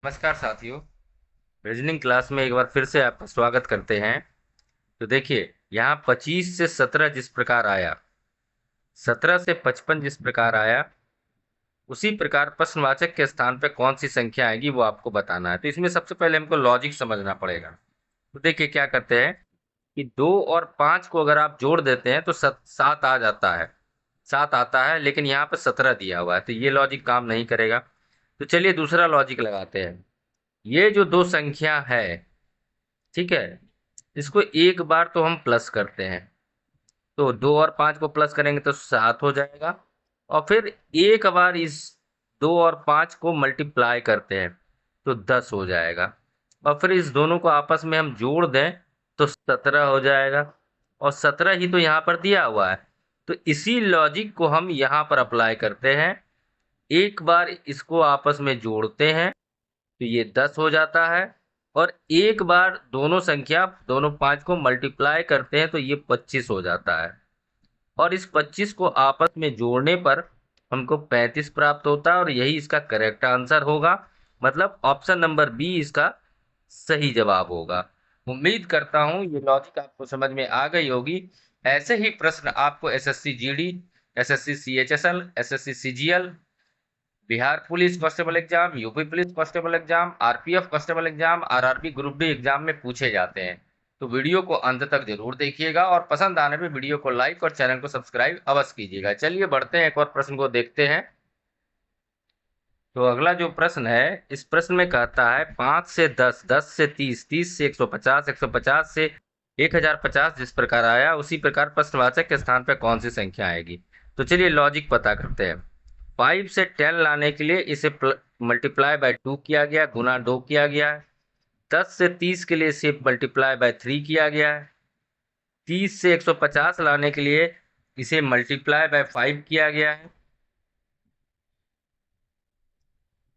नमस्कार साथियों। Reasoning class में एक बार फिर से आपका स्वागत करते हैं। तो देखिए, यहाँ 25 से 17 जिस प्रकार आया, 17 से 55 जिस प्रकार आया, उसी प्रकार प्रश्नवाचक के स्थान पे कौन सी संख्या आएगी वो आपको बताना है। तो इसमें सबसे पहले हमको लॉजिक समझना पड़ेगा। तो देखिए क्या करते हैं कि 2 और 5 को अगर आप जोड़ देते हैं तो 7 आ जाता है, 7 आता है, लेकिन यहाँ पे 17 दिया हुआ है, तो ये लॉजिक काम नहीं करेगा। तो चलिए दूसरा लॉजिक लगाते हैं। ये जो दो संख्या है, ठीक है, इसको एक बार तो हम प्लस करते हैं, तो 2 और 5 को प्लस करेंगे तो 7 हो जाएगा। और फिर एक बार इस 2 और 5 को मल्टीप्लाई करते हैं तो 10 हो जाएगा। और फिर इस दोनों को आपस में हम जोड़ दें तो 17 हो जाएगा। और 17 ही तो यहाँ पर दिया हुआ है, तो इसी लॉजिक को हम यहाँ पर अप्लाई करते हैं। एक बार इसको आपस में जोड़ते हैं तो ये 10 हो जाता है। और एक बार दोनों 5 को मल्टीप्लाई करते हैं तो ये 25 हो जाता है। और इस 25 को आपस में जोड़ने पर हमको 35 प्राप्त होता है, और यही इसका करेक्ट आंसर होगा। मतलब ऑप्शन नंबर बी इसका सही जवाब होगा। उम्मीद करता हूं ये लॉजिक आपको समझ में आ गई होगी। ऐसे ही प्रश्न आपको SSC GD, SSC CHSL, SSC CGL, Bihar police constable exam, UP police constable exam, RPF constable exam, RRB group D exam में पूछे जाते हैं। तो वीडियो को अंत तक जरूर देखिएगा, और पसंद आने पे वीडियो को लाइक और चैनल को सब्सक्राइब अवश्य कीजिएगा। चलिए बढ़ते हैं, एक और प्रश्न को देखते हैं। तो अगला जो प्रश्न है, इस प्रश्न में कहता है 5 से 10, 10 से 30, 30 से 150, 150 से 1050 जिस प्रकार आया, उसी प्रकार प्रश्नवाचक के स्थान पर कौन सी संख्या आएगी। तो चलिए लॉजिक पता करते हैं। 5 से 10 लाने के लिए इसे मल्टीप्लाई बाय 2 किया गया, गुना 2 किया गया है। 10 से 30 के लिए इसे मल्टीप्लाई बाय 3 किया गया है। 30 से 150 लाने के लिए इसे मल्टीप्लाई बाय 5 किया गया है।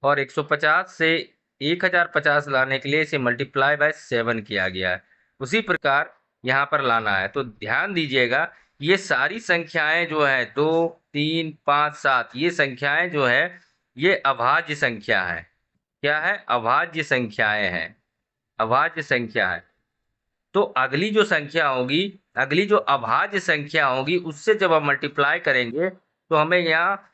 और 150 से 1050 लाने के लिए इसे मल्टीप्लाई बाय 7 किया गया है। उसी प्रकार यहाँ पर लाना है। तो ध्यान दीजिएगा, ये सारी संख्याएं जो है 2, 3, 5, 7, ये संख्याएं जो है ये अभाज्य संख्या है। क्या है? अभाज्य संख्याएं हैं, अभाज्य संख्या है। तो अगली जो संख्या होगी, अगली जो अभाज्य संख्या होगी, उससे जब हम मल्टीप्लाई करेंगे तो हमें यहाँ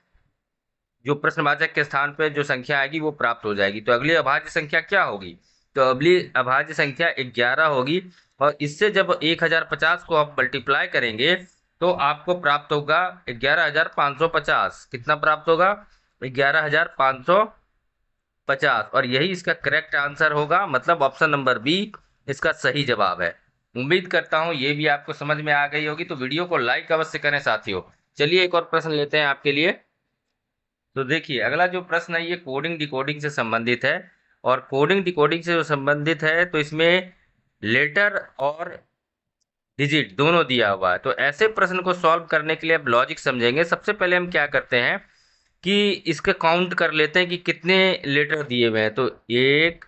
जो प्रश्नवाचक के स्थान पे जो संख्या आएगी वो प्राप्त हो जाएगी। तो अगली अभाज्य संख्या क्या होगी? तो अगली अभाज्य संख्या 11 होगी। और इससे जब 1050 को आप मल्टीप्लाई करेंगे तो आपको प्राप्त होगा 11550। कितना प्राप्त होगा? 11550। और यही इसका करेक्ट आंसर होगा, मतलब ऑप्शन नंबर बी इसका सही जवाब है। उम्मीद करता हूं ये भी आपको समझ में आ गई होगी। तो वीडियो को लाइक अवश्य करें साथियों। चलिए एक और प्रश्न लेते हैं आपके लिए। तो देखिए अगला जो प्रश्न है ये कोडिंग डिकोडिंग से संबंधित है। और कोडिंग डिकोडिंग से जो संबंधित है तो इसमें लेटर और डिजिट दोनों दिया हुआ है। तो ऐसे प्रश्न को सॉल्व करने के लिए अब लॉजिक समझेंगे। सबसे पहले हम क्या करते हैं कि इसके काउंट कर लेते हैं कि कितने लेटर दिए हुए हैं। तो 1,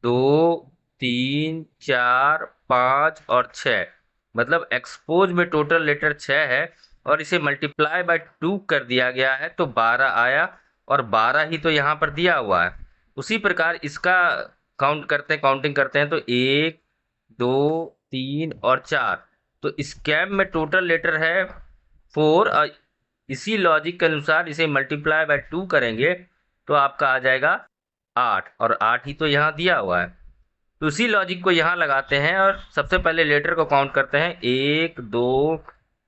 2, 3, 4, 5 और 6, मतलब एक्सपोज में टोटल लेटर 6 है। और इसे मल्टीप्लाई बाय 2 कर दिया गया है तो 12 आया। और 12 ही तो यहाँ पर दिया हुआ है। उसी प्रकार इसका काउंट करते हैं, काउंटिंग करते हैं, तो 1, 2, 3 और 4। तो स्कैम में टोटल लेटर है 4। और इसी लॉजिक के अनुसार इसे मल्टीप्लाई बाय 2 करेंगे तो आपका आ जाएगा 8। और 8 ही तो यहाँ दिया हुआ है। तो उसी लॉजिक को यहाँ लगाते हैं और सबसे पहले लेटर को काउंट करते हैं। 1, 2,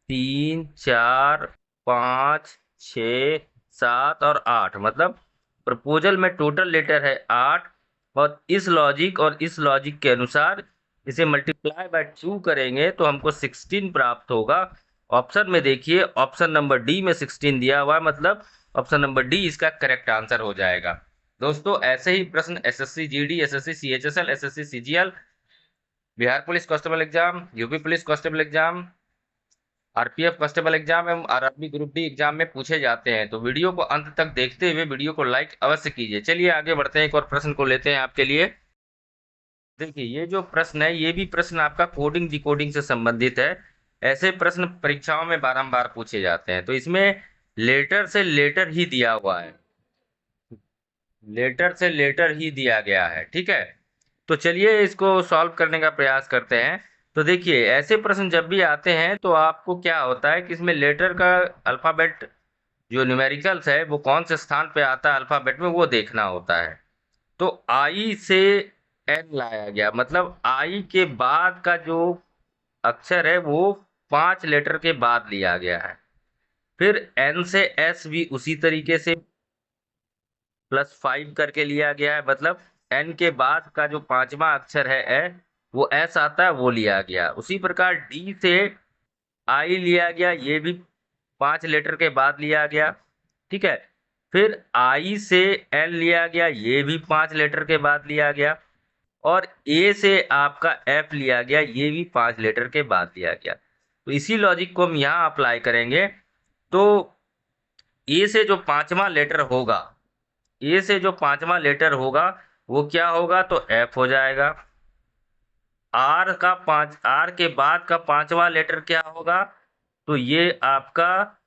3, 4, 5, 6, 7 और 8, मतलब प्रपोजल में टोटल लेटर है 8। और इस लॉजिक के अनुसार इसे मल्टीप्लाई बाय 2 करेंगे तो हमको 16 प्राप्त होगा। ऑप्शन में देखिए, ऑप्शन नंबर डी में 16 दिया हुआ है, मतलब ऑप्शन नंबर डी इसका करेक्ट आंसर हो जाएगा। दोस्तों ऐसे ही प्रश्न SSC GD, SSC CHSL, SSC CGL, Bihar police constable exam, UP police constable exam, RPF constable exam एवं आरआरबी ग्रुप डी एग्जाम में पूछे जाते हैं। तो वीडियो को अंत तक देखते हुए वीडियो को लाइक अवश्य कीजिए। चलिए आगे बढ़ते हैं, एक और प्रश्न को लेते हैं आपके लिए। देखिए ये जो प्रश्न है ये भी प्रश्न आपका कोडिंग डिकोडिंग से संबंधित है। ऐसे प्रश्न परीक्षाओं में बारंबार पूछे जाते हैं। तो इसमें लेटर से लेटर ही दिया हुआ है। लेटर से लेटर ही दिया गया है। ठीक है, तो चलिए इसको सॉल्व करने का प्रयास करते हैं। तो देखिए, ऐसे प्रश्न जब भी आते हैं तो आपको क्या होता है कि इसमें लेटर का अल्फाबेट जो न्यूमेरिकल्स है वो कौन से स्थान पे आता है अल्फाबेट में, वो देखना होता है। तो आई से एन लाया गया, मतलब आई के बाद का जो अक्षर है वो 5 लेटर के बाद लिया गया है। फिर एन से एस भी उसी तरीके से +5 करके लिया गया है, मतलब एन के बाद का जो 5वां अक्षर है ए, वो एस आता है, वो लिया गया। उसी प्रकार डी से आई लिया गया, ये भी 5 लेटर के बाद लिया गया। ठीक है, फिर आई से एल लिया गया, ये भी 5 लेटर के बाद लिया गया। और ए से आपका एफ लिया गया, ये भी 5 लेटर के बाद लिया गया। तो इसी लॉजिक को हम यहाँ अप्लाई करेंगे। तो ए से जो 5वां लेटर होगा, ए से जो 5वां लेटर होगा वो क्या होगा, तो एफ हो जाएगा। आर के बाद का 5वां लेटर क्या होगा, तो ये आपका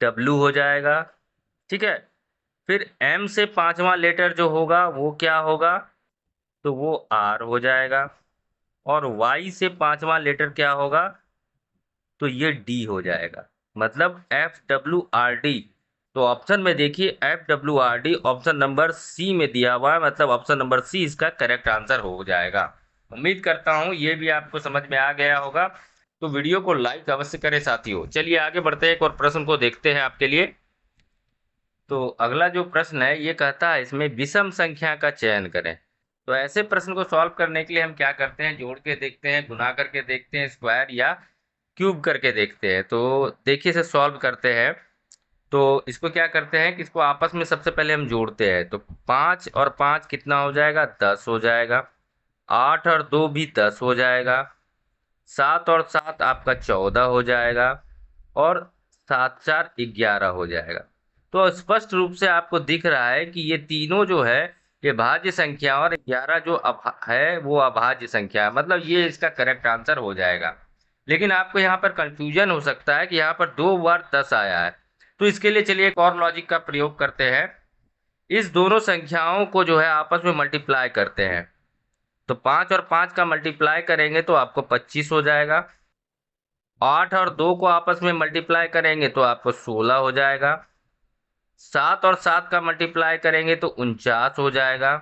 डब्लू हो जाएगा। ठीक है, फिर एम से 5वां लेटर जो होगा वो क्या होगा, तो वो आर हो जाएगा। और वाई से 5वां लेटर क्या होगा, तो ये डी हो जाएगा, मतलब FWRD। तो ऑप्शन में देखिए FWRD ऑप्शन नंबर सी में दिया हुआ है, मतलब ऑप्शन नंबर सी इसका करेक्ट आंसर हो जाएगा। उम्मीद करता हूँ ये भी आपको समझ में आ गया होगा। तो वीडियो को लाइक अवश्य करें साथियों। चलिए आगे बढ़ते हैं, एक और प्रश्न को देखते हैं आपके लिए। तो अगला जो प्रश्न है ये कहता है इसमें विषम संख्या का चयन करें। तो ऐसे प्रश्न को सॉल्व करने के लिए हम क्या करते हैं, जोड़ के देखते हैं, गुना करके देखते हैं, स्क्वायर या क्यूब करके देखते हैं। तो देखिए इसे सॉल्व करते हैं। तो इसको क्या करते हैं कि इसको आपस में सबसे पहले हम जोड़ते हैं। तो 5 और 5 कितना हो जाएगा, 10 हो जाएगा। 8 और 2 भी 10 हो जाएगा। 7 और 7 आपका 14 हो जाएगा। और 7 4 11 हो जाएगा। तो स्पष्ट रूप से आपको दिख रहा है कि ये तीनों जो है ये भाज्य संख्या, और 11 जो है वो अभाज्य संख्या है, मतलब ये इसका करेक्ट आंसर हो जाएगा। लेकिन आपको यहाँ पर कंफ्यूजन हो सकता है कि यहाँ पर 2 बार 10 आया है। तो इसके लिए चलिए एक और लॉजिक का प्रयोग करते हैं। इस दोनों संख्याओं को जो है आपस में मल्टीप्लाई करते हैं। तो 5 और 5 का मल्टीप्लाई करेंगे तो आपको 25 हो जाएगा। 8 और 2 को आपस में मल्टीप्लाई करेंगे तो आपको 16 हो जाएगा। 7 और 7 का मल्टीप्लाई करेंगे तो 49 हो जाएगा।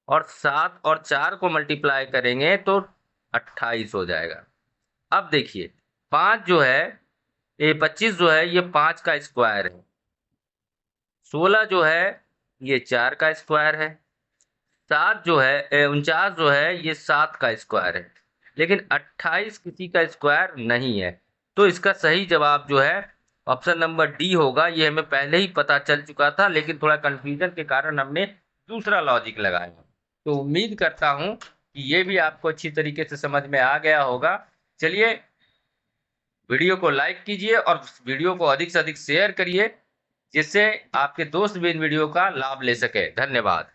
और 7 और 4 को मल्टीप्लाई करेंगे तो 28 हो जाएगा। अब देखिए, 5 जो है, ये 25 जो है ये 5 का स्क्वायर है। 16 जो है ये 4 का स्क्वायर है। 7 जो है 49 जो है ये 7 का स्क्वायर है। लेकिन 28 किसी का स्क्वायर नहीं है। तो इसका सही जवाब जो है ऑप्शन नंबर डी होगा। ये हमें पहले ही पता चल चुका था, लेकिन थोड़ा कंफ्यूजन के कारण हमने दूसरा लॉजिक लगाया। तो उम्मीद करता हूं कि ये भी आपको अच्छी तरीके से समझ में आ गया होगा। चलिए, वीडियो को लाइक कीजिए और वीडियो को अधिक से अधिक शेयर करिए, जिससे आपके दोस्त भी इन वीडियो का लाभ ले सके। धन्यवाद।